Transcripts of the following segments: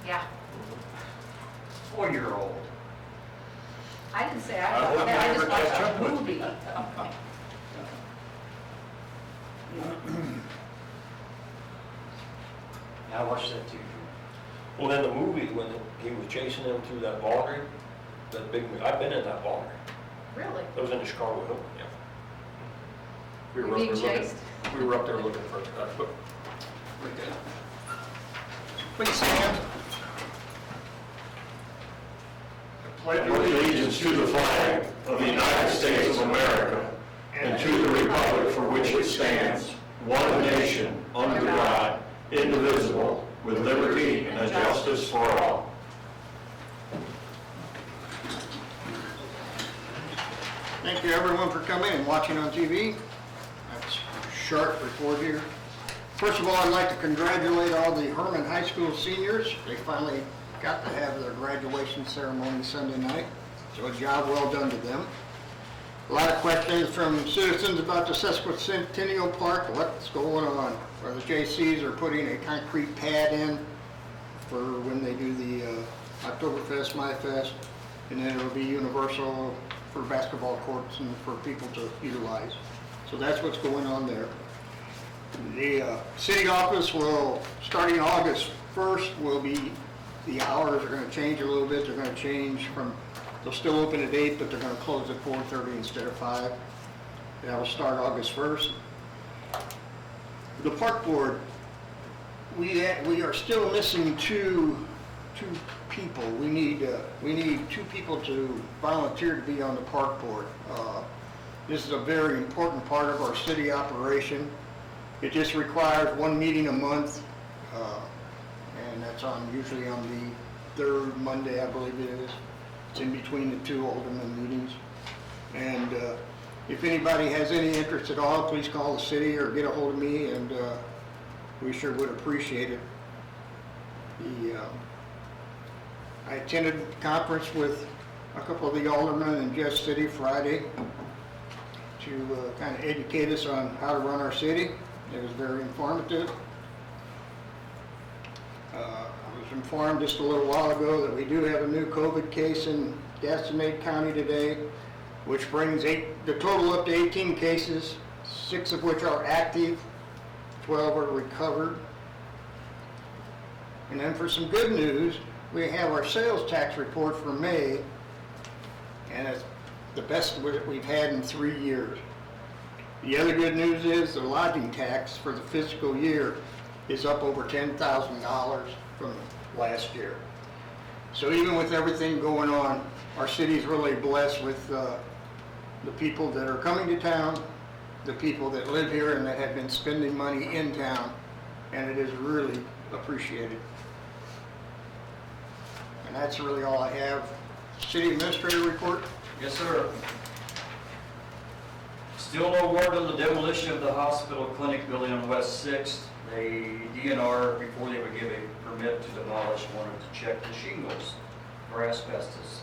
Yeah. 4-year-old. I didn't say I hope you I never just catch watched up a with movie. Yeah, I watched that too. Well, in the movie, when he was chasing them through that boundary, that big, I've been in that boundary. Really? That was in the Chicago Hill, yeah. We You're were up being there looking- chased? We were up there looking for, but, right there. Please stand. pledge allegiance to the flag of the United States of America and to the republic for which it stands, one nation, under God, indivisible, with liberty and justice for all. Thank you everyone for coming and watching on TV. That's a short report here. First of all, I'd like to congratulate all the Herman High School seniors. They finally got to have their graduation ceremony Sunday night, so a job well done to them. A lot of questions from citizens about the Sesquicentennial Park, what's going on? Where the JCs are putting a concrete pad in for when they do the Oktoberfest, MyFest, and then it'll be universal for basketball courts and for people to utilize. So that's what's going on there. The city office will, starting August 1st, will be, the hours are going to change a little bit. They're going to change from, they'll still open at 8, but they're going to close at 4:30 instead of 5. That will start August 1st. The park board, we are still missing two people. We need 2 people to volunteer to be on the park board. This is a very important part of our city operation. It just requires 1 meeting a month, and that's usually on the 3rd Monday, I believe it is. It's in between the 2 alderman meetings. And if anybody has any interest at all, please call the city or get a hold of me, and we sure would appreciate it. I attended a conference with a couple of the aldermen in Jeff City Friday to kind of educate us on how to run our city. It was very informative. I was informed just a little while ago that we do have a new COVID case in Gastonade County today, which brings the total up to 18 cases, 6 of which are active, 12 are recovered. And then for some good news, we have our sales tax report for May, and it's the best we've had in 3 years. The other good news is the lodging tax for the fiscal year is up over $10,000 from last year. So even with everything going on, our city's really blessed with the people that are coming to town, the people that live here and that have been spending money in town, and it is really appreciated. And that's really all I have. City administrator report? Yes, sir. Still no word on the demolition of the hospital clinic building on West 6th. They DNR, before they would give a permit to demolish, wanted to check the shingles for asbestos.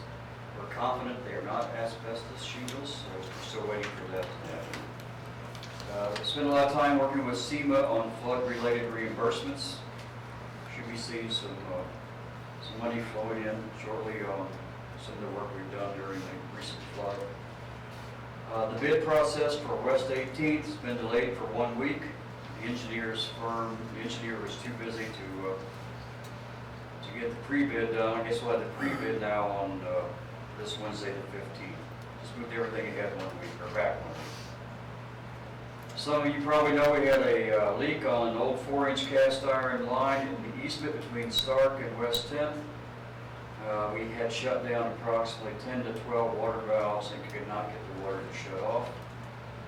We're confident they are not asbestos shingles, so we're still waiting for that to happen. We spent a lot of time working with SEMA on flood-related reimbursements. Should be seeing some money flowing in shortly on some of the work we've done during the recent flood. The bid process for West 18th has been delayed for 1 week. The engineer was too busy to get the pre-bid done. I guess we'll have the pre-bid now on this Wednesday the 15th. Just moved everything ahead 1 week, or back 1 week. Some of you probably know we had a leak on an old 4-inch cast iron line in the easement between Stark and West 10th. We had shut down approximately 10 to 12 water valves and could not get the water to shut off.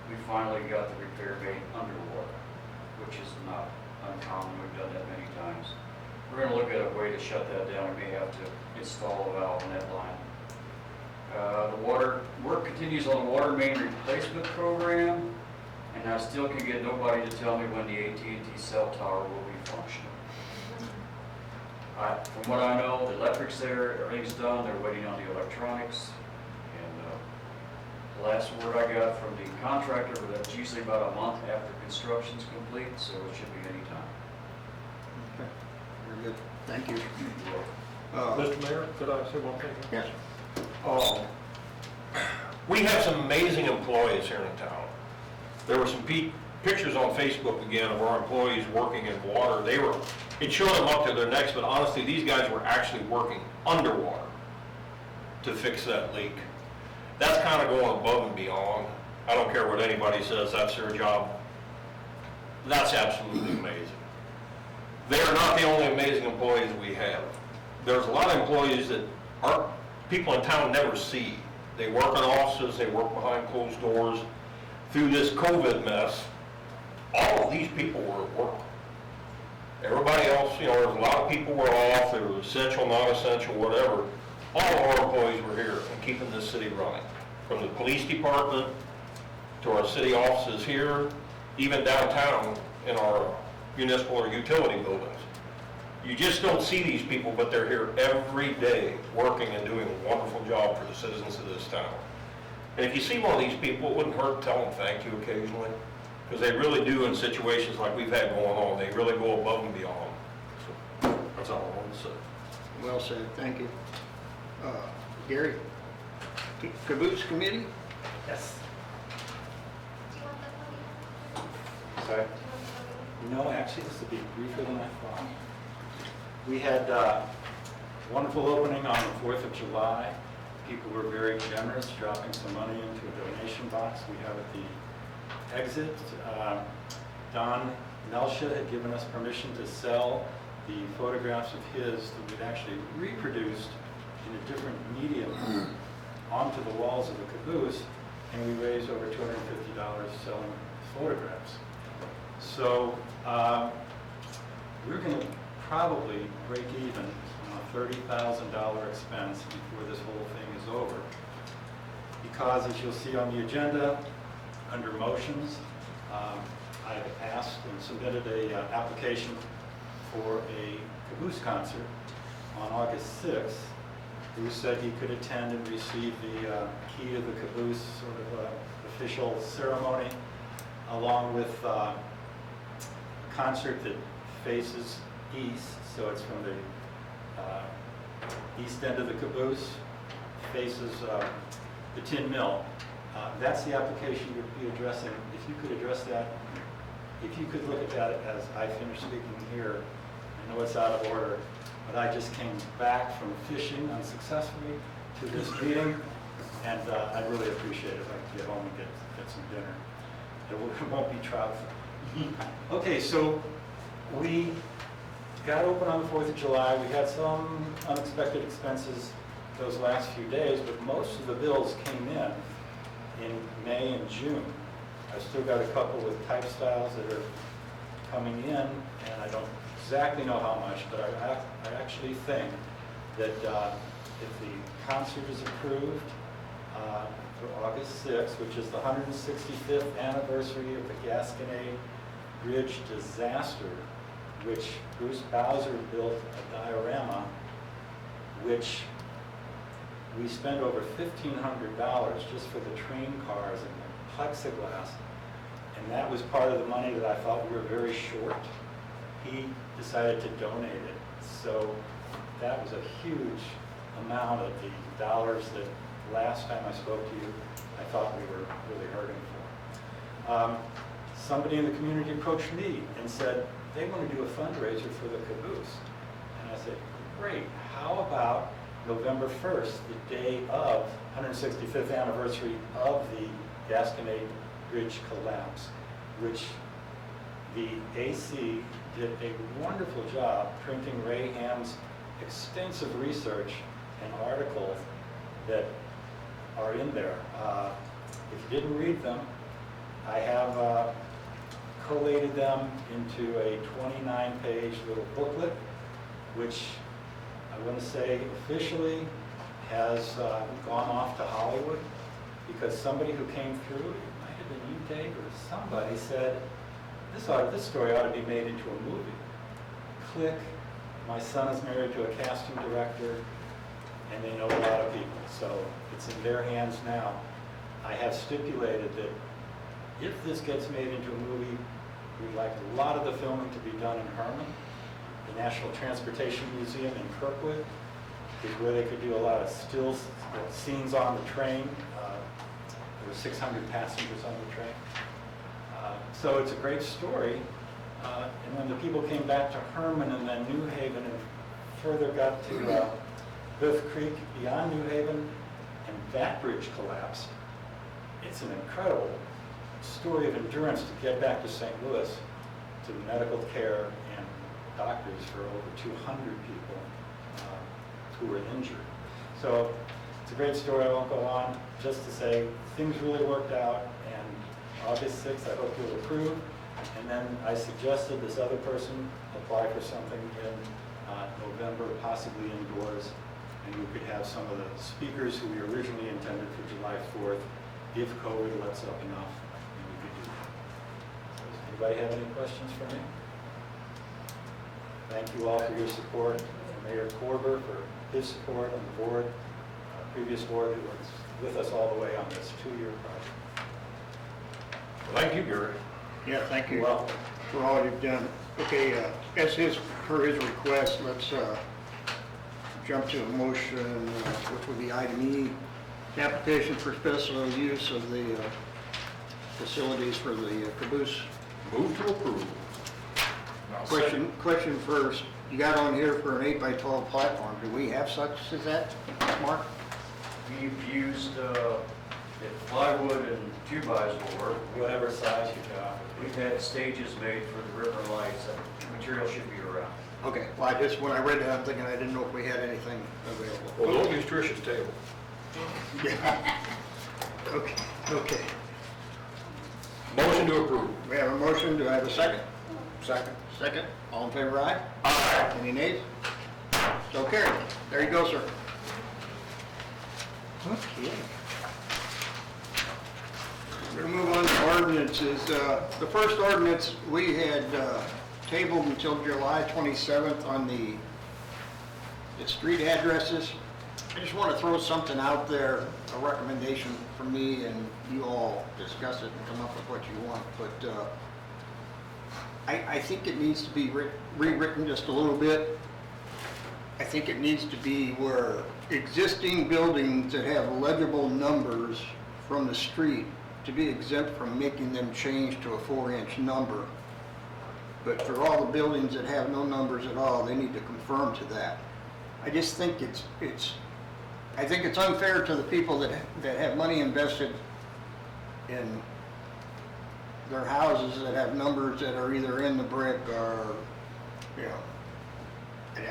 We finally got the repair bay underwater, which is not uncommon. We've done that many times. We're going to look at a way to shut that down. We may have to install a valve in that line. The water work continues on the water main replacement program, and I still can get nobody to tell me when the AT&T cell tower will be functional. From what I know, the electric's there, everything's done, they're waiting on the electronics. And the last word I got from the contractor was that's usually about a month after construction's complete, so it should be any time. Okay. Very good. Thank you. Mr. Mayor, could I say one thing? Yes. We have some amazing employees here in town. There were some pictures on Facebook again of our employees working in water. It showed them up to their necks, but honestly, these guys were actually working underwater to fix that leak. That's kind of going above and beyond. I don't care what anybody says, that's their job. That's absolutely amazing. They are not the only amazing employees we have. There's a lot of employees that our people in town never see. They work in offices, they work behind closed doors. Through this COVID mess, all of these people were at work. Everybody else, there's a lot of people were off, they were essential, not essential, whatever. All of our employees were here and keeping this city running. From the police department to our city offices here, even downtown in our municipal or utility buildings. You just don't see these people, but they're here every day working and doing a wonderful job for the citizens of this town. And if you see one of these people, it wouldn't hurt to tell them thank you occasionally, because they really do in situations like we've had going on. They really go above and beyond. So that's all I wanted to say. Well said, thank you. Gary, Caboose Committee? Yes. Do you want the podium? Sorry? No, actually, this would be briefer than I thought. We had a wonderful opening on the 4th of July. People were very generous, dropping some money into a donation box we have at the exit. Don Melsha had given us permission to sell the photographs of his that we'd actually reproduced in a different medium onto the walls of the caboose, and we raised over $250 selling photographs. So we're going to probably break even on a $30,000 expense before this whole thing is over. Because as you'll see on the agenda, under motions, I've asked and submitted a application for a caboose concert on August 6th. Bruce said he could attend and receive the key to the caboose sort of official ceremony, along with a concert that faces east, so it's from the east end of the caboose, faces the tin mill. That's the application you'd be addressing. If you could address that, if you could look at that as I finish speaking here. I know it's out of order, but I just came back from fishing unsuccessfully to this meeting, and I really appreciate it if I can get home and get some dinner. It won't be trout. Okay, so we got open on the 4th of July. We had some unexpected expenses those last few days, but most of the bills came in May and June. I've still got a couple with type styles that are coming in, and I don't exactly know how much, but I actually think that if the concert is approved for August 6th, which is the 165th anniversary of the Gasconade Bridge disaster, which Bruce Bowser built a diorama, which we spent over $1,500 just for the train cars and the plexiglass, and that was part of the money that I thought we were very short. He decided to donate it, so that was a huge amount of the dollars that last time I spoke to you, I thought we were really hurting for. Somebody in the community approached me and said they want to do a fundraiser for the caboose, and I said, great, how about November 1st, the day of 165th anniversary of the Gasconade Bridge collapse, which the AC did a wonderful job printing Ray Ham's extensive research and articles that are in there. If you didn't read them, I have collated them into a 29-page little booklet, which I want to say officially has gone off to Hollywood, because somebody who came through, it might have been you, Dave, or somebody said, this story ought to be made into a movie. Click, my son is married to a casting director, and they know a lot of people, so it's in their hands now. I have stipulated that if this gets made into a movie, we'd like a lot of the filming to be done in Herman, the National Transportation Museum in Kirkwood, is where they could do a lot of still scenes on the train. There were 600 passengers on the train. So it's a great story. And when the people came back to Herman and then New Haven and further got to Biff Creek beyond New Haven, and that bridge collapsed, it's an incredible story of endurance to get back to St. Louis, to medical care and doctors for over 200 people who were injured. So it's a great story. I won't go on. Just to say things really worked out, and August 6th, I hope you'll approve. And then I suggested this other person apply for something in November, possibly indoors, and we could have some of the speakers who we originally intended for July 4th, if COVID lets up enough, and we could do that. Does anybody have any questions for me? Thank you all for your support, and Mayor Korber for his support on the board, previous board who was with us all the way on this 2-year project. Thank you, Gary. Yeah, thank you You're welcome. for all you've done. Okay, per his request, let's jump to a motion, which would be item E, application for special use of the facilities for the caboose. Move to approve. Question first, you got on here for an 8x12 platform. Do we have such as that, Mark? We've used plywood and 2x will work. Whatever size you got. We've had stages made for the river lights, that material should be around. Okay, well, when I read that, I'm thinking I didn't know if we had anything available. Well, don't use Trish's table. Yeah. Okay. Motion to approve. We have a motion, do I have a second? Second, all in favor, aye? Aye. Any nays? So carried. There you go, sir. Okay. We're going to move on to ordinances. The first ordinance we had tabled until July 27th on the street addresses. I just want to throw something out there, a recommendation from me, and you all discuss it and come up with what you want. But I think it needs to be rewritten just a little bit. I think it needs to be where existing buildings that have legible numbers from the street to be exempt from making them change to a 4-inch number. But for all the buildings that have no numbers at all, they need to conform to that. I just think it's unfair to the people that have money invested in their houses that have numbers that are either in the brick or, you know,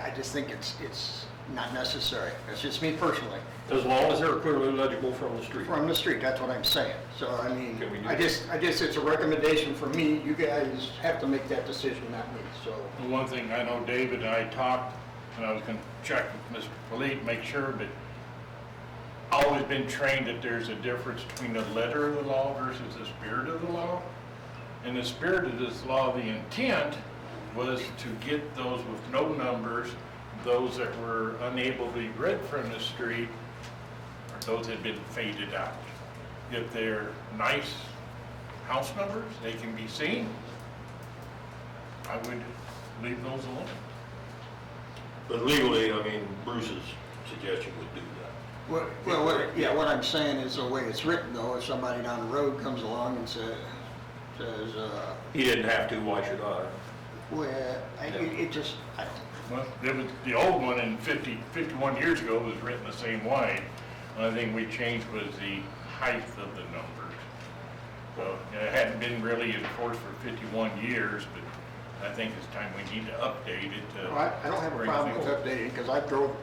I just think it's not necessary. That's just me personally. As long as they're clearly legible from the street. From the street, that's what I'm saying. So, I mean, Can we do I just, it's a recommendation from me. You guys have to make that decision, not me, so. The one thing I know David and I talked, and I was gonna check with Mr. Polite, make sure, but always been trained that there's a difference between the letter of the law versus the spirit of the law. And the spirit of this law, the intent was to get those with no numbers, those that were unable to be read from the street, or those that had been faded out. If they're nice house numbers, they can be seen, I would leave those alone. But legally, I mean, Bruce's suggestion would do that. What I'm saying is the way it's written though, if somebody down the road comes along and says, He didn't have to, why should I? well, it just, I don't. Well, it was, the old one in 51 years ago was written the same way. The only thing we changed was the height of the numbers. So it hadn't been really enforced for 51 years, but I think it's time we need to update it to. Well, I don't have a bring problem with things- updating, because I drove.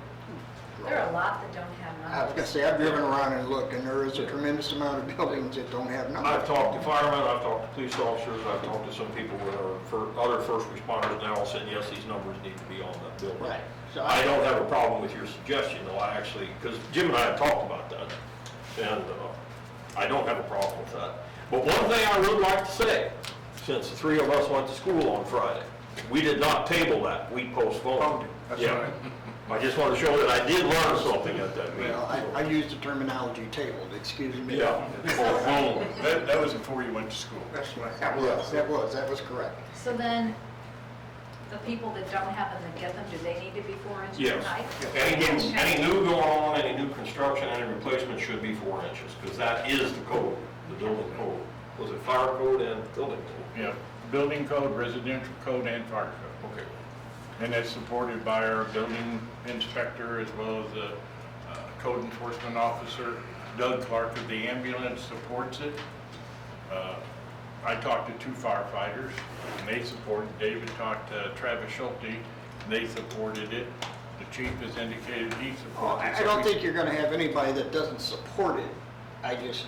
There are a lot that don't have I was numbers. gonna say, I've driven around and looked, and there is a tremendous amount of buildings that don't have I've numbers. talked to firemen, I've talked to police officers, I've talked to some people that are other first responders now, said, yes, these numbers need to be on that building. Right. So I don't have a problem with your suggestion, though, I actually, because Jim and I have talked about that, and I don't have a problem with that. But one thing I would like to say, since the three of us went to school on Friday, we did not table that, we postponed it. That's Yeah. right. I just want to show that I did learn something at that meeting. Well, I used the terminology tabled, excuse me. Yeah. Postponed. That was before you went to school. That's right. That was correct. So then, The people that don't have them that get them, do they need to be 4 inches Yes. high? Any new going on, any new construction, any replacement should be 4 inches, because that is the code, the building code. Was it fire code and building code? Yep, building code, residential code, and fire code. Okay. And that's supported by our building inspector as well as the code enforcement officer. Doug Clark of the ambulance supports it. I talked to 2 firefighters, and they supported. David talked to Travis Schulte, and they supported it. The chief has indicated he Well, supports it. I don't think you're gonna have anybody that doesn't support it. I I guess,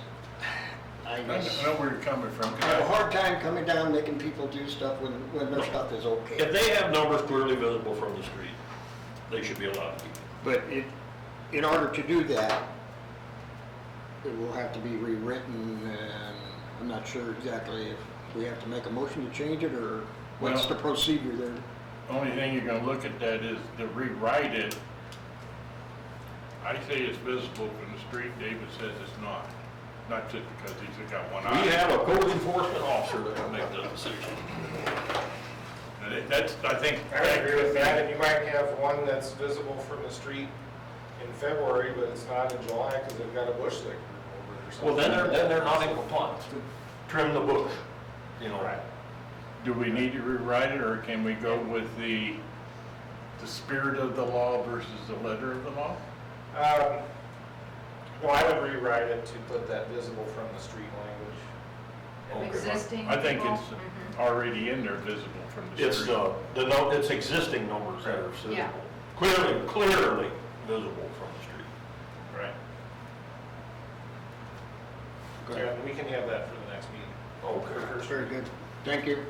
know where you're coming from. 'Cause I have a hard time coming down making people do stuff when their stuff is okay. If they have numbers clearly visible from the street, they should be allowed to keep them. But in order to do that, it will have to be rewritten, and I'm not sure exactly if we have to make a motion to change it, or what's the Well- procedure there? Only thing you're gonna look at that is to rewrite it. I say it's visible from the street, David says it's not. Not just because he's got one eye. We have a code enforcement officer that can make that decision. And that's, I think. I would agree with that, and you might have one that's visible from the street in February, but it's not in July because they've got a bush that grew over it or something. Well, then they're not in compliance. Trim the bush, you know. Right. Do we need to rewrite it, or can we go with the spirit of the law versus the letter of the law? Well, I would rewrite it to put that visible from the street language. Okay. Existing I think people? it's Mhm. already in there visible from the It's, street. it's existing numbers that are Yeah. visible. Clearly visible from the street. Right. Go Yeah, ahead. and we can have that for the next meeting. Okay. Very good, thank you.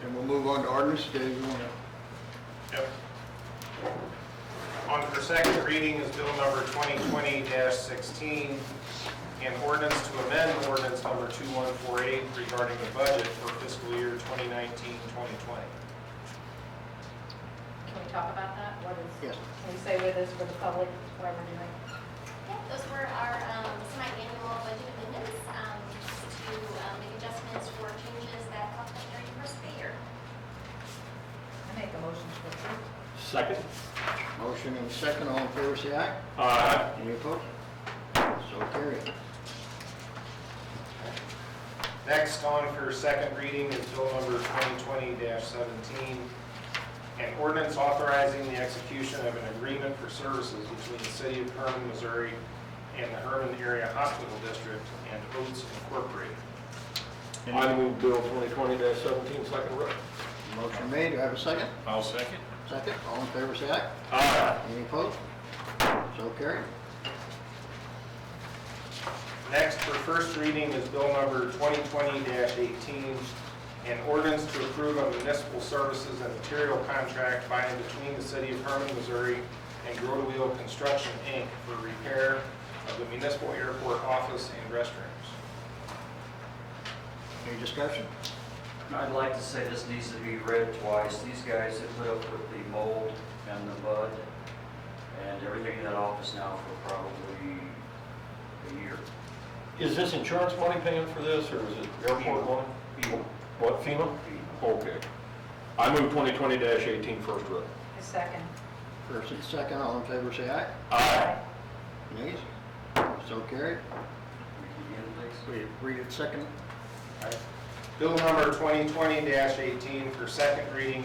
And we'll move on to ordinance. Dave, you wanna? Yep. On for second reading is bill number 2020-16, an ordinance to amend ordinance number 2148 regarding the budget for fiscal year 2019-2020. Can we talk about that? What is, Yes. can we say with this for the public, what we're doing? Yeah, those were our semi-annual budget amendments, just to make adjustments for changes that come up during the first of the year. I make a motion to approve. Second? Motion and second, all in favor, say aye. Aye. Any opposed? So carried. Next on for second reading is bill number 2020-17, an ordinance authorizing the execution of an agreement for services between the city of Herman, Missouri and the Herman Area Hospital District and Oates Incorporated. I move Bill 2020-17, second read. Motion made, do I have a second? I'll second. Second, all in favor, say aye. Aye. Any opposed? So carried. Next for first reading is bill number 2020-18, an ordinance to approve a municipal services and material contract by and between the city of Herman, Missouri and Grow to Wheel Construction, Inc. for repair of the municipal airport office and restrooms. Any discussion? I'd like to say this needs to be read twice. These guys have put up with the mold and the mud and everything in that office now for probably a year. Is this insurance money paying for this, or is it airport money? FEMA. What, FEMA? Okay. I move 2020-18, first read. A second. First and second, all in favor, say aye. Aye. Nays? So carried. Again, please. We read it second. Bill number 2020-18 for second reading,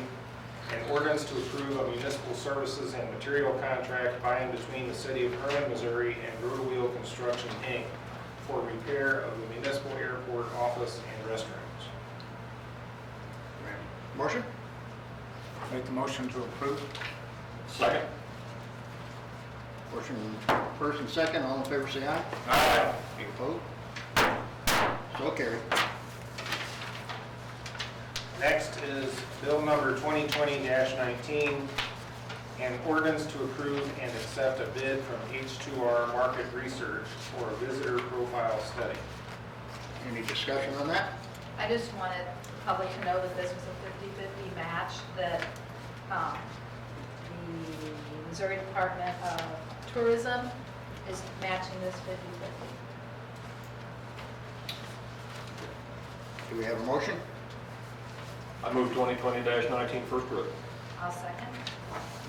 an ordinance to approve a municipal services and material contract by and between the city of Herman, Missouri and Grow to Wheel Construction, Inc. for repair of the municipal airport office and restrooms. Motion? Make the motion to approve. Second? Motion first and second, all in favor, say aye. Aye. Any opposed? So carried. Next is bill number 2020-19, an ordinance to approve and accept a bid from H2R Market Research for a visitor profile study. Any discussion on that? I just wanted the public to know that this was a 50/50 match, that the Missouri Department of Tourism is matching this 50/50. Do we have a motion? I move 2020-19 first read. I'll second.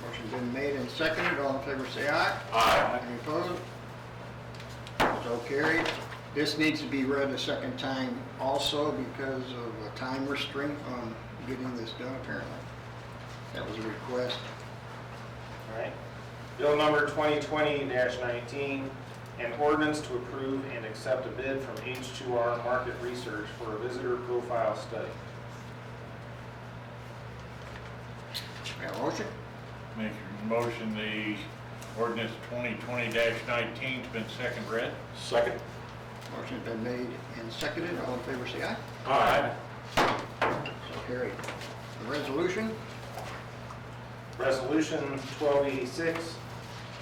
Motion's been made and seconded. All in favor, say aye. Aye. Any opposed? So carried. This needs to be read a second time also because of a time restraint on getting this done apparently. That was a request. All right. Bill number 2020-19, an ordinance to approve and accept a bid from H2R Market Research for a visitor profile study. Got a motion? Make your motion, the ordinance 2020-19's been second read. Second. Motion's been made and seconded. All in favor, say aye. Aye. So carried. The resolution? Resolution 1286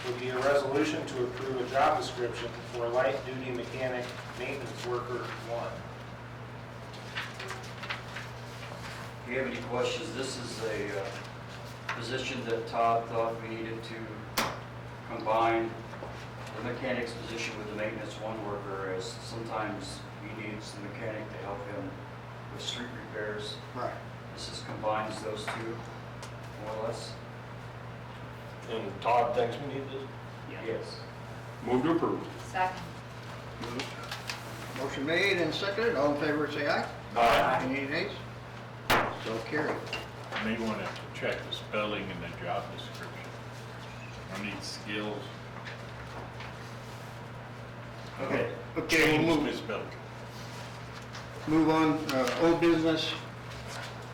would be a resolution to approve a job description for light-duty mechanic maintenance worker 1. If you have any questions, this is a position that Todd thought we needed to combine the mechanic's position with the maintenance one worker, as sometimes he needs the mechanic to help him with street repairs. Right. This is combines those two, more or less. And Todd thinks we need this? Yes. Move to approve. Second. Motion made and seconded. All in favor, say aye. Aye. Any nays? So carried. May want to check the spelling in the job description. I need skills. Okay, we'll Change move, misspelled. move on, old business,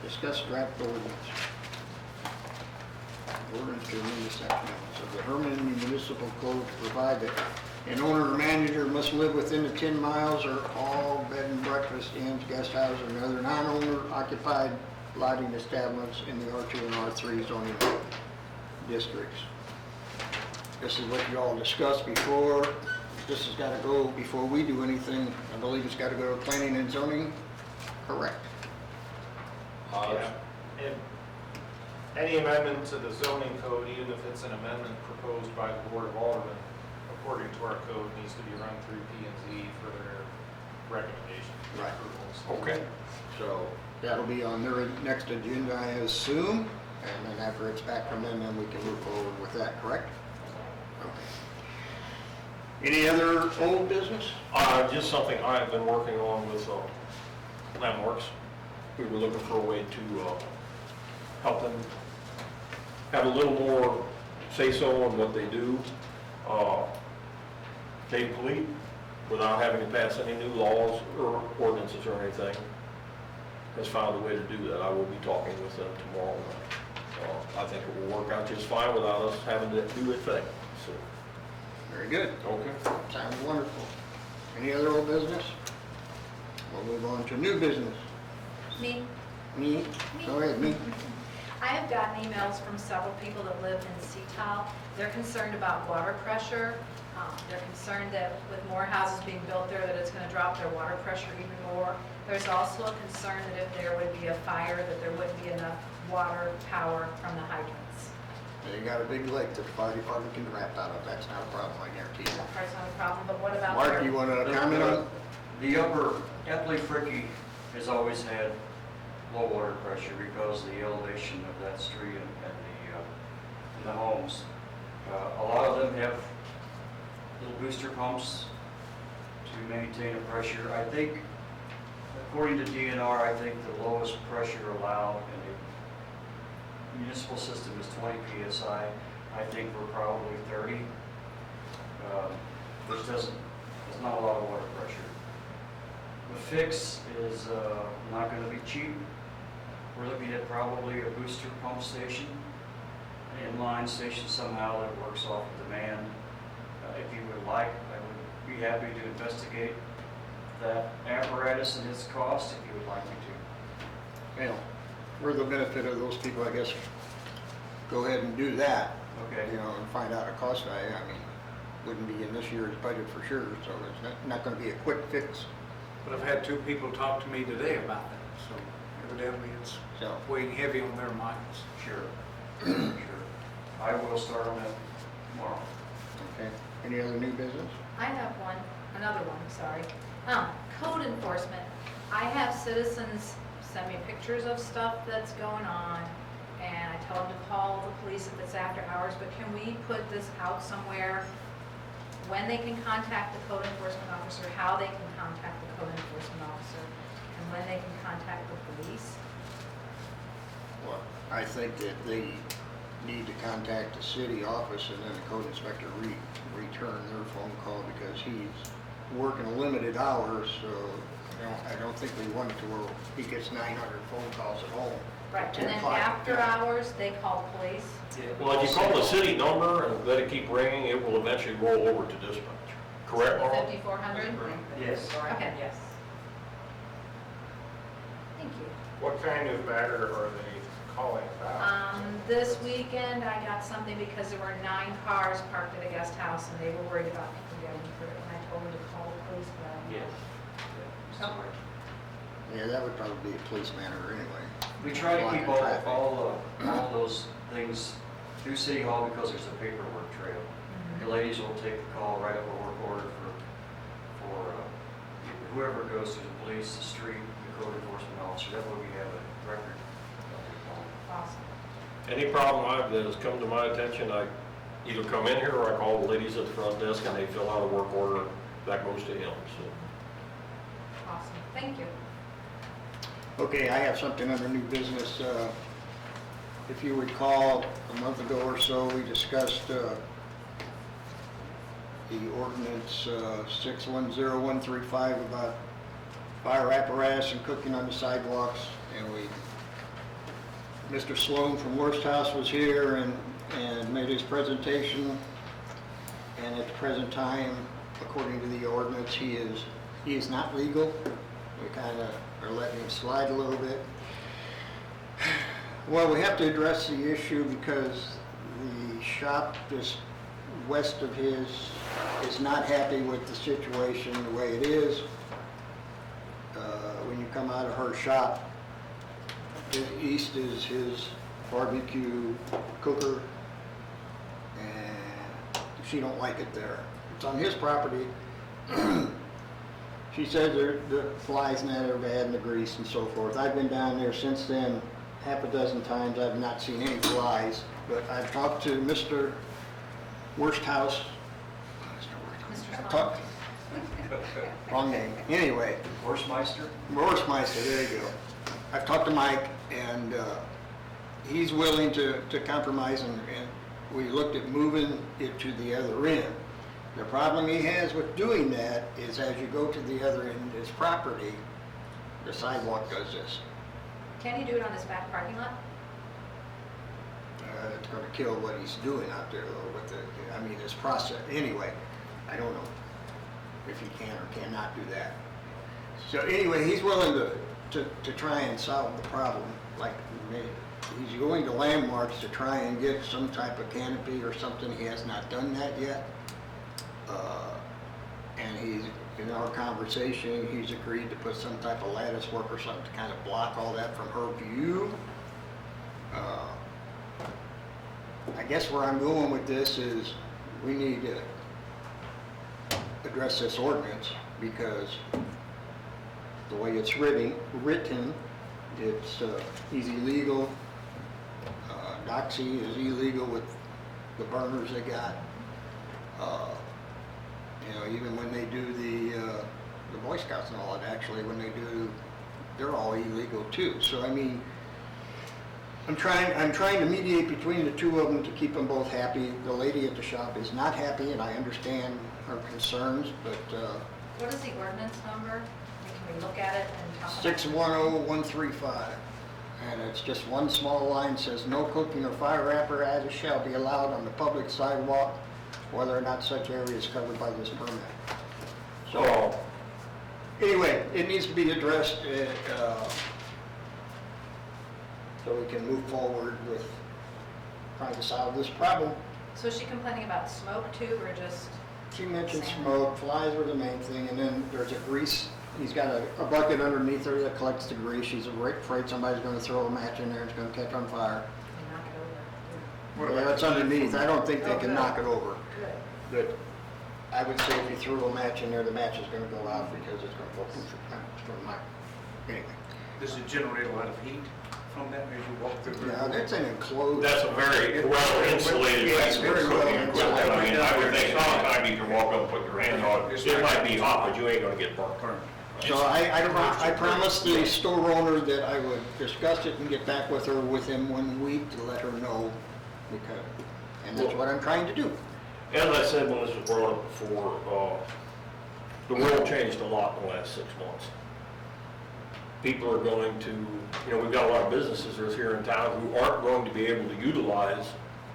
discuss draft ordinance. Ordinance to amend the section of the Herman Municipal Code to provide that an owner or manager must live within the 10 miles or all bed and breakfast, inns, guest houses, and other non-owner occupied lodging establishments in the R2 and R3 zoning districts. This is what you all discussed before. This has got to go before we do anything. I believe it's got to go to planning and zoning. Correct. Yeah. And any amendment to the zoning code, even if it's an amendment proposed by the Board of Aldermen, according to our code, needs to be run through P&Z for their recommendation. Right. Approvals. Okay. So that'll be on their next agenda, I assume. And then after it's back from them, then we can move forward with that, correct? Okay. Any other old business? Just something I have been working on with Landmarks. We were looking for a way to help them have a little more say-so on what they do. Dave Polite, without having to pass any new laws or ordinances or anything, has found a way to do that. I will be talking with them tomorrow night. I think it will work out just fine without us having to do a thing. So, Very good. okay. Sounds wonderful. Any other old business? We'll move on to new business. Me? Me? Go ahead, me. I have gotten emails from several people that live in Seatal. They're concerned about water pressure. They're concerned that with more houses being built there, that it's going to drop their water pressure even more. There's also a concern that if there would be a fire, that there wouldn't be enough water power from the hydrants. They got a big lake that the fire department can draft out of. That's not a problem, I guarantee you. That part's not a problem, but what about Mark, their- you want to comment on? The upper Epley Fricky has always had low water pressure because of the elevation of that street and the homes. A lot of them have little booster pumps to maintain the pressure. I think, according to DNR, I think the lowest pressure allowed in a municipal system is 20 PSI. I think we're probably 30, which doesn't, there's not a lot of water pressure. The fix is not going to be cheap. We're looking at probably a booster pump station, an inline station somehow that works off of demand. If you would like, I would be happy to investigate that apparatus and its cost if you would like me to. Well, for the benefit of those people, I guess, go ahead and do that. Okay. You know, and find out a cost value. I mean, wouldn't be in this year's budget for sure, so it's not going to be a quick fix. But I've had two people talk to me today about that, so evidently it's So, weighing heavy on their minds. Sure. Sure. I will start on that tomorrow. okay. Any other new business? I have another one, sorry. Code enforcement. I have citizens send me pictures of stuff that's going on, and I tell them to call the police if it's after hours, but can we put this out somewhere when they can contact the code enforcement officer, how they can contact the code enforcement officer, and when they can contact the police? Well, I think that they need to contact the city office and then the code inspector return their phone call because he's working limited hours, so I don't think we want it to where he gets 900 phone calls at home. Right, and 10 then o'clock. after hours, they call police? Well, if you call the city number and let it keep ringing, it will eventually roll over to dispatch. Correct, Laurel? 5400? Yes. Okay. Yes. Thank you. What kind of matter are they calling about? This weekend, I got something because there were 9 cars parked at a guest house, and they were worried about people getting through, and I told them to call the police, but I don't know. Yeah, that would probably be a police matter anyway. We try to keep Block traffic. all those things through City Hall because there's a paperwork trail. The ladies will take the call, write up a work order for whoever goes through the police, the street, the code enforcement officer. That way we have a record of the call. Awesome. Any problem that has come to my attention, I either come in here or I call the ladies at the front desk and they fill out a work order that goes to him, so. Awesome. Thank you. Okay, I have something under new business. If you recall, a month ago or so, we discussed the ordinance 610135 about fire apparatus and cooking on the sidewalks, and Mr. Sloan from Worst House was here and made his presentation, and at the present time, according to the ordinance, he is not legal. We kind of are letting him slide a little bit. Well, we have to address the issue because the shop just west of his is not happy with the situation the way it is. When you come out of her shop, east is his barbecue cooker, and she don't like it there. It's on his property. She says the flies in that are bad and the grease and so forth. I've been down there since then half a dozen times. I've not seen any flies, but I've talked to Mr. Worsthouse. Mr. I've Sloan. talked, wrong name. Anyway, Horsemeister? Worstmeister, there you go. I've talked to Mike, and he's willing to compromise, and we looked at moving it to the other end. The problem he has with doing that is as you go to the other end of his property, the sidewalk does this. Can you do it on this back parking lot? It's going to kill what he's doing out there, though, with his process. Anyway, I don't know if he can or cannot do that. So anyway, he's willing to try and solve the problem. Like, he's going to Landmarks to try and get some type of canopy or something. He has not done that yet. And he's, in our conversation, he's agreed to put some type of lattice work or something to kind of block all that from her view. I guess where I'm going with this is we need to address this ordinance because the way it's written, he's illegal. Doxy is illegal with the burners they got. Even when they do the Boy Scouts and all that, actually, when they do, they're all illegal too. So I mean, I'm trying to mediate between the two of them to keep them both happy. The lady at the shop is not happy, and I understand her concerns, but What is the ordinance number? Can we look at it and talk about it? 610135. And it's just one small line, says no cooking or fire apparatus shall be allowed on the public sidewalk, whether or not such area is covered by this permit. So, anyway, it needs to be addressed so we can move forward with trying to solve this problem. So is she complaining about smoke too, or just? She mentioned Sand. smoke, flies were the main thing, and then there's a grease. He's got a bucket underneath there that collects the grease. She's afraid somebody's going to throw a match in there and it's going to catch on fire. They knock it What Yeah, about it's underneath. I don't think they Oh, can good. knock it over. over? Good. But I would say if you threw a match in there, the match is going to go out because it's going to go poof. Anyway. Does it generate a lot of heat from that as you walk through? Yeah, that's an enclosed. That's a very well insulated Yes, piece of very well cooking equipment. I mean, I would think sometime you can walk up and put your hand on it. It might be hot, but you ain't gonna get burnt. So I promised the store owner that I would discuss it and get back with her within 1 week to let her know, because, and that's what I'm trying to do. As I said when this was brought up before, the world changed a lot in the last 6 months. People are going to, you know, we've got a lot of businesses here in town who aren't going to be able to utilize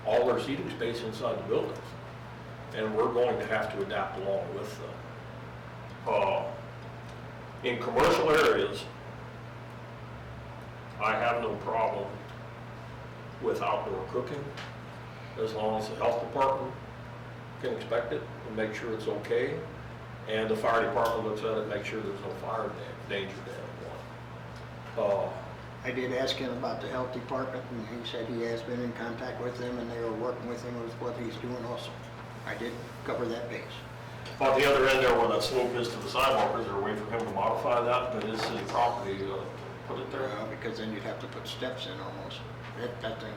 all their seating space inside the buildings. And we're going to have to adapt along with them. In commercial areas, I have no problem with outdoor cooking, as long as the health department can inspect it and make sure it's okay, and the fire department looks at it and makes sure there's no fire danger to anyone. I did ask him about the health department, and he said he has been in contact with them, and they are working with him with what he's doing also. I did cover that base. On the other end there where that slope is to the sidewalk, is there a way for him to modify that, but his city property, put it there? Because then you'd have to put steps in almost. That thing's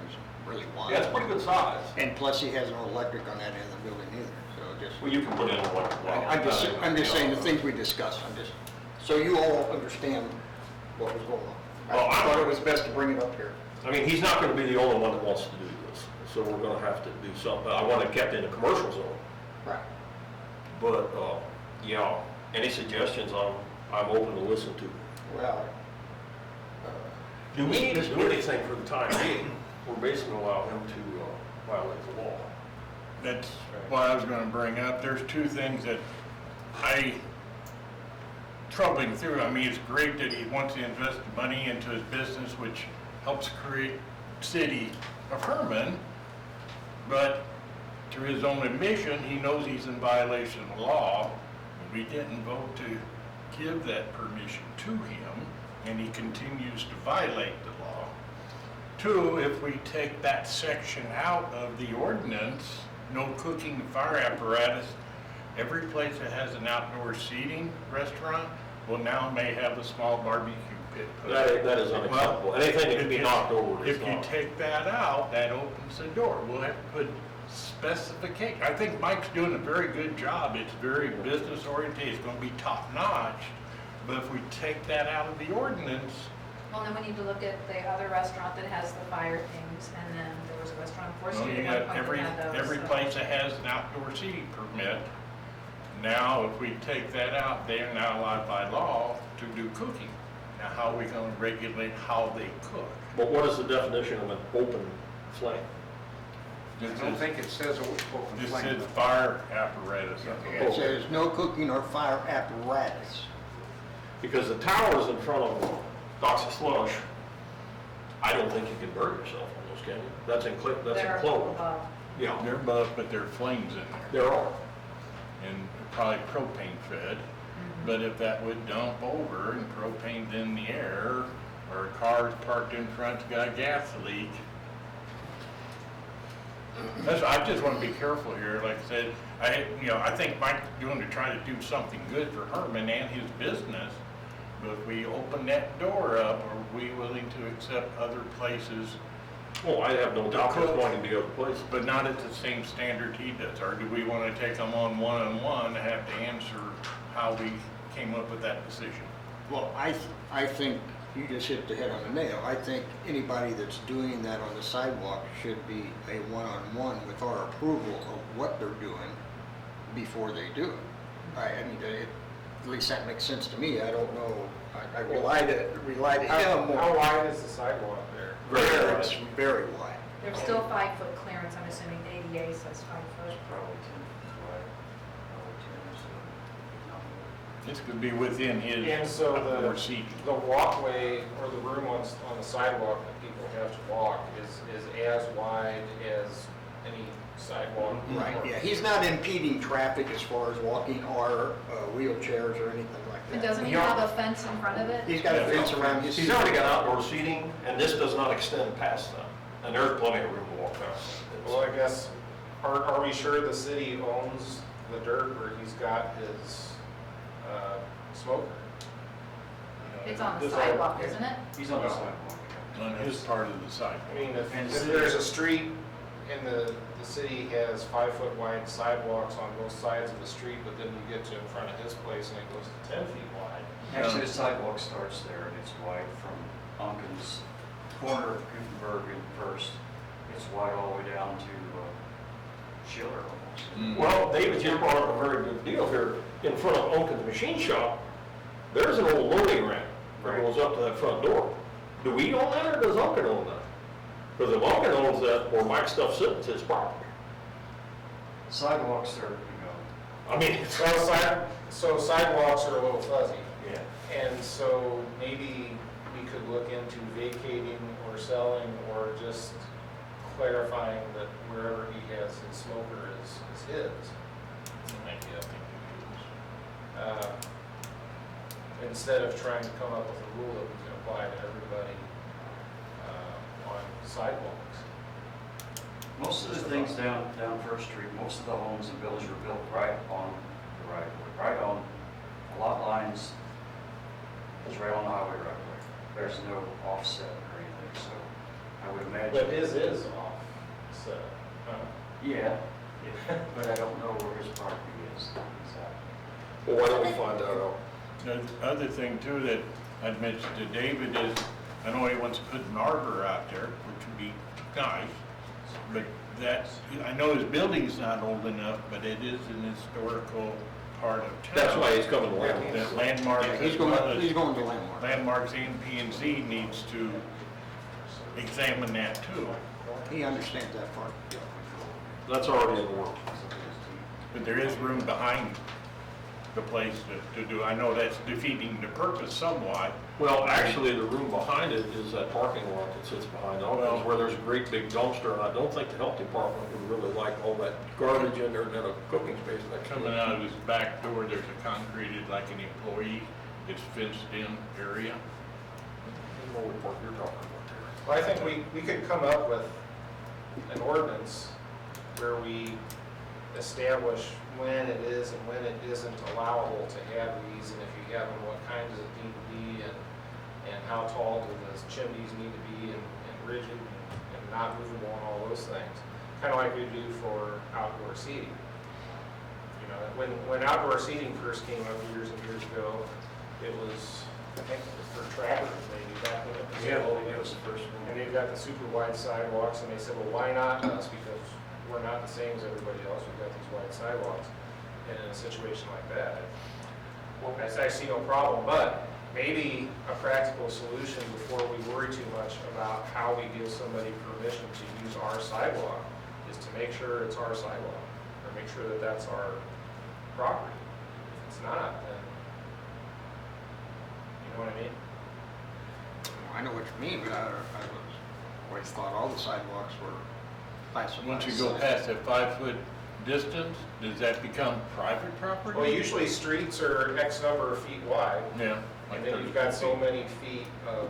really wide. Yeah, it's pretty good size. And plus, he has no electric on that end of the building either, so just. Well, you can put in an electric block. I'm just saying the things we discussed, so you all understand what was going on. Well, I thought it was best to bring it up here. I mean, he's not gonna be the only one that wants to do this, so we're gonna have to do something. I want it kept in the commercial zone, Right. but, yeah, any suggestions, I'm open to listen to. Well, Do we need to do anything for the time being? We're basically allowing him to violate the law. That's what I was gonna bring up. There's two things that troubling through. I mean, it's great that he wants to invest money into his business, which helps create city of Herman, but through his own admission, he knows he's in violation of the law. We didn't vote to give that permission to him, and he continues to violate the law. Two, if we take that section out of the ordinance, no cooking fire apparatus, every place that has an outdoor seating restaurant will now may have a small barbecue pit. put in. That is unacceptable. Anything that can be knocked over is If you not. take that out, that opens the door. We'll have to put specification. I think Mike's doing a very good job. It's very business oriented. It's gonna be top notch. But if we take that out of the ordinance, Well, then we need to look at the other restaurant that has the fire things, and then there was a restaurant on 4th well, Street you at got one point that had those. every so- place that has an outdoor seating permit. Now, if we take that out, they are now allowed by law to do cooking. Now, how are we gonna regulate how they cook? But what is the definition of an open flame? I don't think it says open This flame. is fire apparatus. it says no cooking or fire apparatus. Because the tower's in front of Doxy Slush, I don't think you can burn yourself on those, can you? That's They're enclosed. above. Yeah, They're above, but there are flames in there. there are. And probably propane fed. But if that would dump over and propane's in the air, or a car's parked in front's got a gas leak. I just want to be careful here. Like I said, I think Mike's doing to try to do something good for Herman and his business. But if we open that door up, are we willing to accept other places, Well, I have no doubt there's going to be other places. but not at the same standard he does? Or do we want to take them on one-on-one and have to answer how we came up with that decision? Well, I think you just hit the head on the nail. I think anybody that's doing that on the sidewalk should be a one-on-one with our approval of what they're doing before they do it. I mean, at least that makes sense to me. I don't know, I rely to him more. How wide is the sidewalk there? Very It's very wide. There's still 5-foot clearance, I'm assuming ADA says 5 foot. This could be within his And so outdoor seating. the walkway or the room on the sidewalk that people have to walk is as wide as any sidewalk. Right, yeah, he's not impeding traffic as far as walking or wheelchairs or anything like And that. doesn't he have a fence in front of it? He's got a fence around his. He's already got outdoor seating, and this does not extend past that. And there's plenty of room to walk past. Well, I guess, are we sure the city owns the dirt where he's got his smoker? You It's on the This sidewalk, all- isn't it? He's on the sidewalk. On his part of the sidewalk. I mean, if And if there's a street and the city has 5-foot wide sidewalks on both sides of the street, but then you get to in front of his place and it goes to 10 feet wide. Actually, the sidewalk starts there and it's wide from Unkin's corner of Gutenberg and First. It's wide all the way down to Schiller almost. Well, David just brought up a very good deal here. In front of Unkin's Machine Shop, there's an old loading ramp that Right. goes up to that front door. Do we own that or does Unkin own that? Because if Unkin owns that, where Mike's stuff sits, it's his property. Sidewalks are, you I mean, So sidewalks are a little fuzzy. know, yeah. And so maybe we could look into vacating or selling or just clarifying that wherever he has his smoker is his. That might be a thing to use. Instead of trying to come up with a rule that we can apply to everybody on sidewalks. Most of the things down First Street, most of the homes and buildings were built right on the right of way, right on the lot lines. It's right on the highway right away. There's no offset or anything, so I would imagine. But his is off, so. Yeah, but I don't know where his property is exactly. well, why don't we find that out? The other thing too that I'd mentioned to David is, I know he wants to put an arbor out there, which would be nice, but that's, I know his building's not old enough, but it is an historical part of town. That's why he's coming to land. That landmark. Yeah, he's going to Landmark. Landmarks and P and Z needs to examine that too. He understands that part. That's already in the works. But there is room behind the place to do, I know that's defeating the purpose somewhat. Well, actually, the room behind it is that parking lot that sits behind Unkin's, where there's a great big dumpster, and I don't think the health department would really like all that garbage in there and then a cooking space next to Coming it. out of his back door, there's a concreted, like an employee, it's fenced-in area. I don't know what you're talking about there. Well, I think we could come up with an ordinance where we establish when it is and when it isn't allowable to have these, and if you have them, what kinds it need to be, and how tall do the chimneys need to be, and rigid, and not movable, and all those things. Kind of like we do for outdoor seating. You know, when outdoor seating first came up years and years ago, it was, I think, for travelers maybe, back when it was. It was the first one. And they've got the super wide sidewalks, and they said, well, why not us? Because we're not the same as everybody else, we've got these wide sidewalks. And in a situation like that, I see no problem, but maybe a practical solution before we worry too much about how we give somebody permission to use our sidewalk is to make sure it's our sidewalk, or make sure that that's our property. If it's not, then, you know what I mean? I know what you mean, but I always thought all the sidewalks were classified. Once you go past that 5-foot distance, does that become private property? Well, usually streets are X number of feet wide, Yeah. and then you've got so many feet of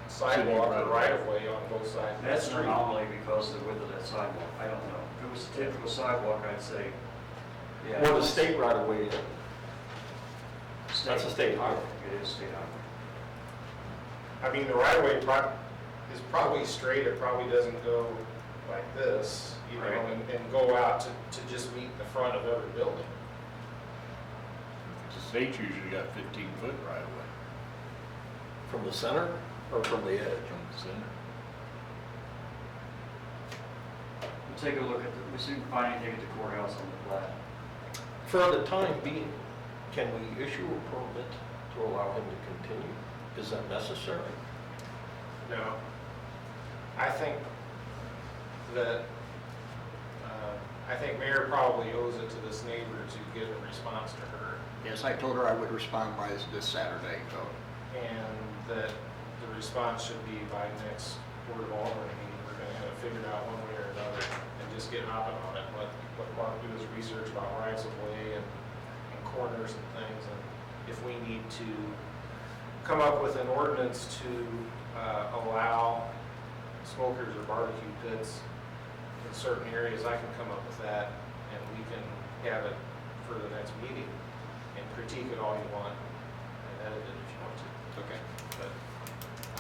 sidewalk or right of way on both sides of the That's an street. anomaly because of the width of that sidewalk. I don't know. If it was a typical sidewalk, I'd say, yeah. Or the state right of way, that's a state highway. It is state highway. I mean, the right of way is probably straight, it probably doesn't go like this, you know, Right. and go out to just meet the front of every building. The state's usually got 15-foot right of way From the center or from the edge? from the center. We'll take a look at we'll see if we can find anything at the courthouse on the plat. For the time being, can we issue a permit to allow him to continue? Is that necessary? No. I think that, I think Mayor probably owes it to this neighbor to get a response to her, Yes, I told her I would respond by this Saturday, so. and that the response should be by next Board of Alderman meeting. We're gonna have it figured out one way or another, and just get hopping on it. Let Mark do his research about rights of way and corners and things, and if we need to come up with an ordinance to allow smokers or barbecue pits in certain areas, I can come up with that, and we can have it for the next meeting, and critique it all you want, and edit it if you want to. Okay. But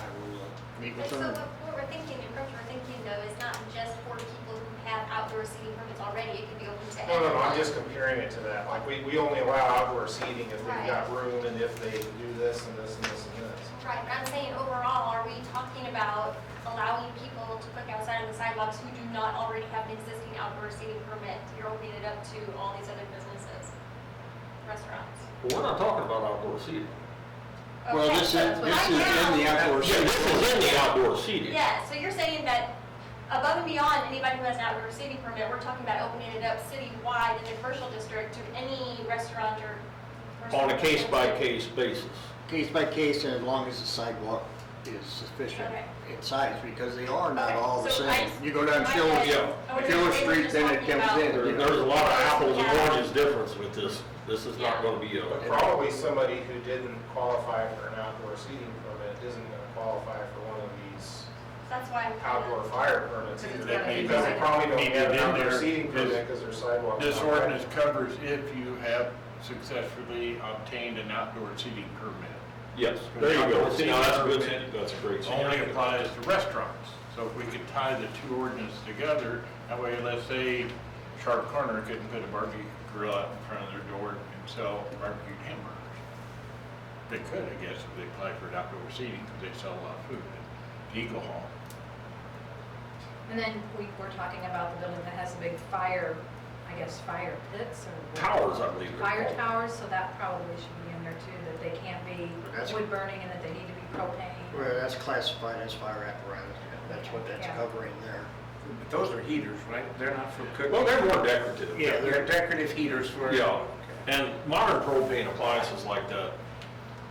I will meet with So her. what we're thinking, the approach we're thinking though, is not just for people who have outdoor seating permits already, it could be open to No, everyone. I'm just comparing it to that. Like, we only allow outdoor seating if we've Right. got room and if they do this and this and this and this. Right, but I'm saying overall, are we talking about allowing people to cook outside on the sidewalks who do not already have an existing outdoor seating permit? You're opening it up to all these other businesses, restaurants. Well, we're not talking about outdoor seating. Well, Okay, this so is in the outdoor Yeah, this is in the outdoor seating. Yeah, so you're saying that above and beyond anybody who has an outdoor seating permit, we're talking about opening it up citywide in the commercial district to any restaurant or person. On a case-by-case basis. Case by case, and as long as the sidewalk is sufficient Okay. in size, because they are not Okay, all the so same. You go down my Schiller, head- yeah. I would've Schiller been Street, just then it talking comes about- in. There's a lot of apples and Yeah. oranges difference with this. This is not gonna be But a, probably somebody who didn't qualify for an outdoor seating permit isn't gonna qualify for one of these That's why I'm. outdoor fire permits Because either. it's gotta be Because they probably don't needed have an in outdoor there seating is- permit because their sidewalks. This aren't right. ordinance covers if you have successfully obtained an outdoor seating permit. yes, there you go. See, now that's a good, that's a great It only suggestion. applies to restaurants. So if we could tie the two ordinances together, that way, let's say Sharp Corner couldn't put a barbecue grill out in front of their door and sell barbecued hamburgers. They could, I guess, if they apply for outdoor seating, because they sell a lot of food at Eagle Hall. And then we're talking about the building that has a big fire, I guess, fire pits or. Towers, I believe they're Fire called. towers, so that probably should be in there too, that they can't be That's- wood burning and that they need to be propane. Well, that's classified as fire apparatus. That's what that's Yeah. covering there. But those are heaters, right? They're not for cooking. Well, they're more decorative. Yeah, They're decorative heaters for. Yeah, and modern propane appliances like that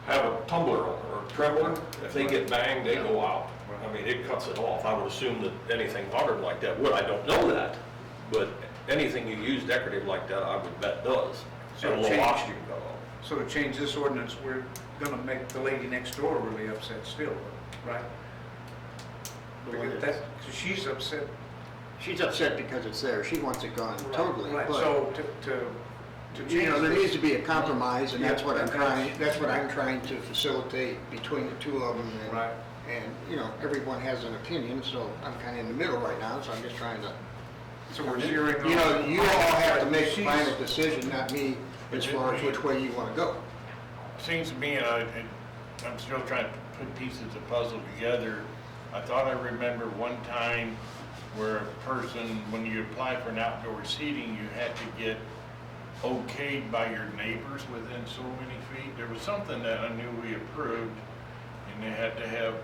have a tumbler on it, or a trembler. If they get banged, they go out. I mean, it cuts it off. I would assume that anything modern like that would. I don't know that. But anything you use decorative like that, I would bet does. So And a little change- oxygen cut off. So to change this ordinance, we're gonna make the lady next door really upset still, right? The one Because that's- that, 'cause she's upset. She's upset because it's there. She wants it gone totally. Right, but- so to change You know, there this- needs to be a compromise, and that's what I'm Yeah, trying, that's what I'm trying to facilitate between the two of them. and- Right. And, you know, everyone has an opinion, so I'm kind of in the middle right now, so I'm just trying to, So we're zeroing on. you know, you all have to make the She's- final decision, not me, as far as which way you want to go. Seems to me, and I'm still trying to put pieces of puzzle together. I thought I remember one time where a person, when you apply for an outdoor seating, you had to get okayed by your neighbors within so many feet. There was something that I knew we approved, and they had to have.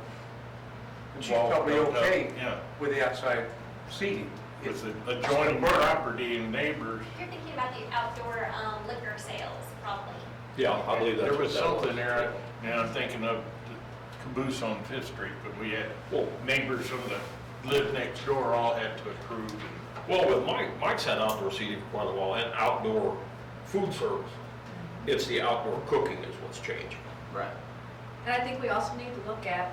And she's walls probably built up, okay Yeah, with the outside seating. with the adjoining property and neighbors. You're thinking about the outdoor liquor sales, probably. Yeah, I believe that's There what was that something there, now I'm thinking of the caboose on Fifth Street, but we had Well, neighbors from the, lived next door all had to approve. and- well, with Mike's had outdoor seating for quite a while and outdoor food service. It's the outdoor cooking is what's changing. Right. And I think we also need to look at,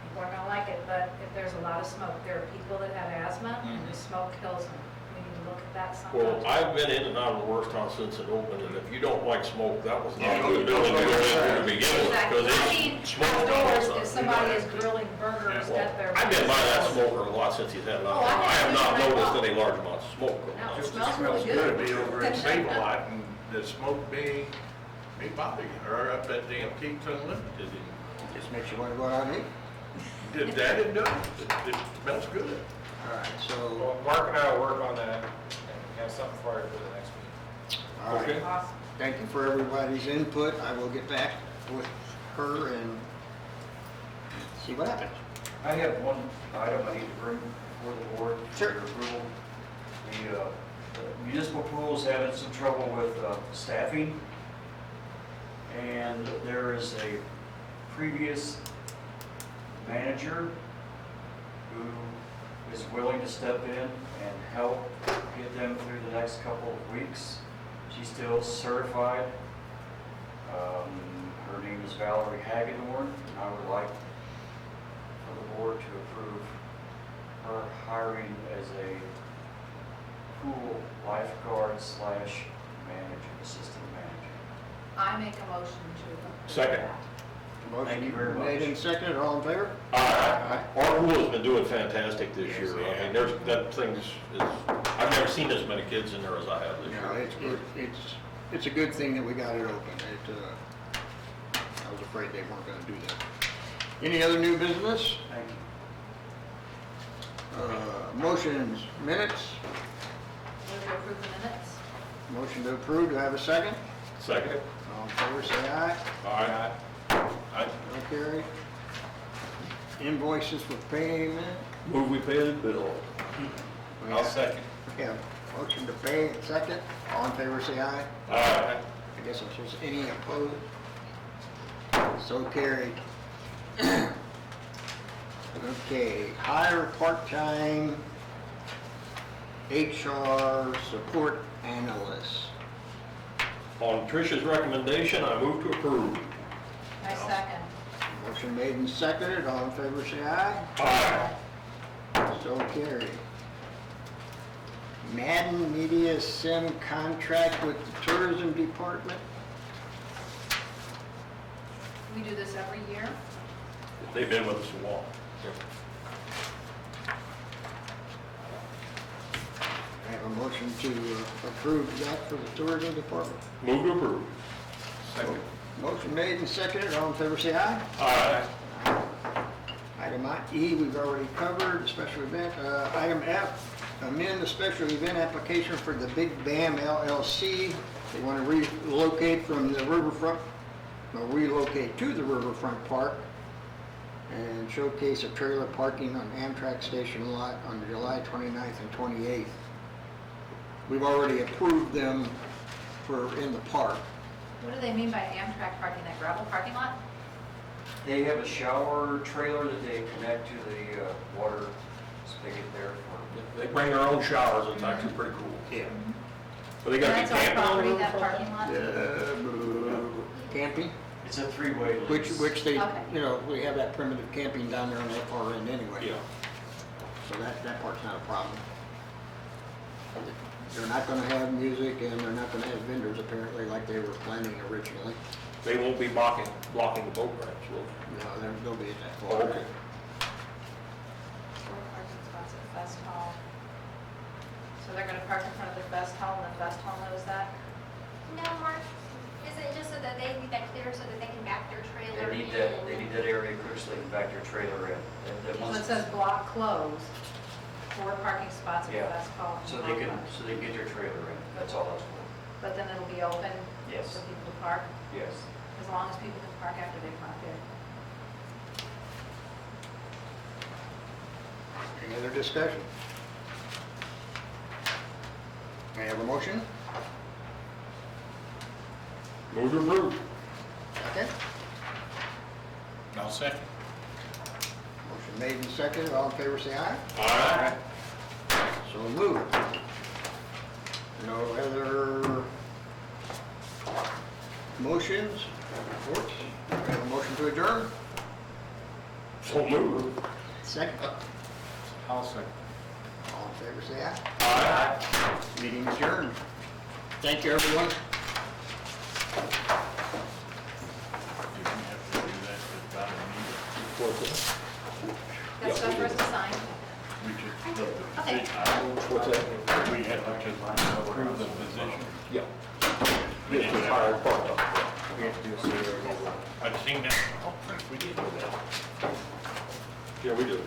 people are gonna like it, but if there's a lot of smoke, there are people that have asthma and the smoke kills them. We need to look at that Well, sometimes. I've been in and out of the worst house since it opened, and if you don't like smoke, that was not Yeah, a good building to go in to begin with, Exactly. because I mean, it's smoke all outdoors, the if time. somebody is grilling burgers Well, at their. I've been by that smoker a lot since he's had it Oh, out. I I have not know. noticed any large amounts of smoke going No. on. Just smells it smells really good, good. be over at Save-A-Lot, and the smoke may bother you, or up at the Antiques Unlimited. Just makes you want to go out and eat. Did that, it does, it smells good. All right, so, Well, Mark and I will work on that and have something for you for the next meeting. all right. Okay. Awesome. Thank you for everybody's input. I will get back with her and see what happens. I have one item I need to bring before the board for Sure. your approval. The municipal pool is having some trouble with staffing, and there is a previous manager who is willing to step in and help get them through the next couple of weeks. She's still certified. Her name is Valerie Hagedorn, and I would like for the board to approve her hiring as a pool lifeguard / manager, assistant manager. I make a motion to. approve Second. that. Thank you very Motion made much. and seconded, all in favor? Our pool has been doing fantastic this year. I mean, that thing is, I've never seen as many kids in there as I have this No, year. it's a good thing that we got it open. I was afraid they weren't gonna do that. Any other new business? Thank you. Motions, minutes, Move to approve the minutes. motion to approve, do I have a second? Second. All in favor, say aye. Aye. So carried. Invoices for payment. Move we pay the bill. We I'll have- second. we have motion to pay, second. All in favor, say aye. Aye. I guess I'm supposed to, any opposed? So carried. Okay, hire part-time HR support analyst. On Tricia's recommendation, I move to approve. I second. Motion made and seconded, all in favor say aye. Aye. So carried. Madden Media Sim contract with the tourism department. We do this every year. They've been with us a while. I have a motion to approve that for the tourism department. Move to approve. Second. Motion made and seconded, all in favor say aye. Aye. Item E, we've already covered, the special event. Item F, amend the special event application for the Big Bam LLC. They want to relocate from the riverfront, or relocate to the riverfront park and showcase a trailer parking on Amtrak station lot on July 29th and 28th. We've already approved them for in the park. What do they mean by Amtrak parking, that gravel parking lot? They have a shower trailer that they connect to the water spigot there for, They bring their own showers, it's actually pretty cool. Yeah. But they got That's the our camping on property, the that roof? parking lot? Camping, it's a three-way lease. which they, Okay. you know, we have that primitive camping down there on that far end anyway. Yeah. So that part's not a problem. They're not gonna have music and they're not gonna have vendors apparently like they were planning originally. They won't be blocking the boat ramps, will they? No, they'll be at that Oh, far. okay. 4 parking spots at Fest Hall. So they're gonna park in front of the Fest Hall, and the Fest Hall knows that? No, Mark, is it just so that they need that clear so that they can back their trailer They in? need that area clear so they can back their trailer in. So it says block closed, 4 parking spots at Yeah. Fest Hall. So they can get their trailer in, that's all that's for. But then it'll be open Yes. for people to park, Yes. as long as people can park after they park there. Any other discussion? May I have a motion? Move to approve. Okay. I'll second. Motion made and seconded, all in favor say aye. Aye. So moved. No other motions, reports? We have a motion to adjourn? So move. Second. I'll second. All in favor say aye. Aye. Meeting adjourned. Thank you, everyone. You can have to do that without a Got stuff for us to sign? meeting. We just, the Okay. position, What's that? we had to just approve the position. Yeah. This was hired part-time. We have to do a survey. I've seen that. Oh, we did do that. Yeah, we do.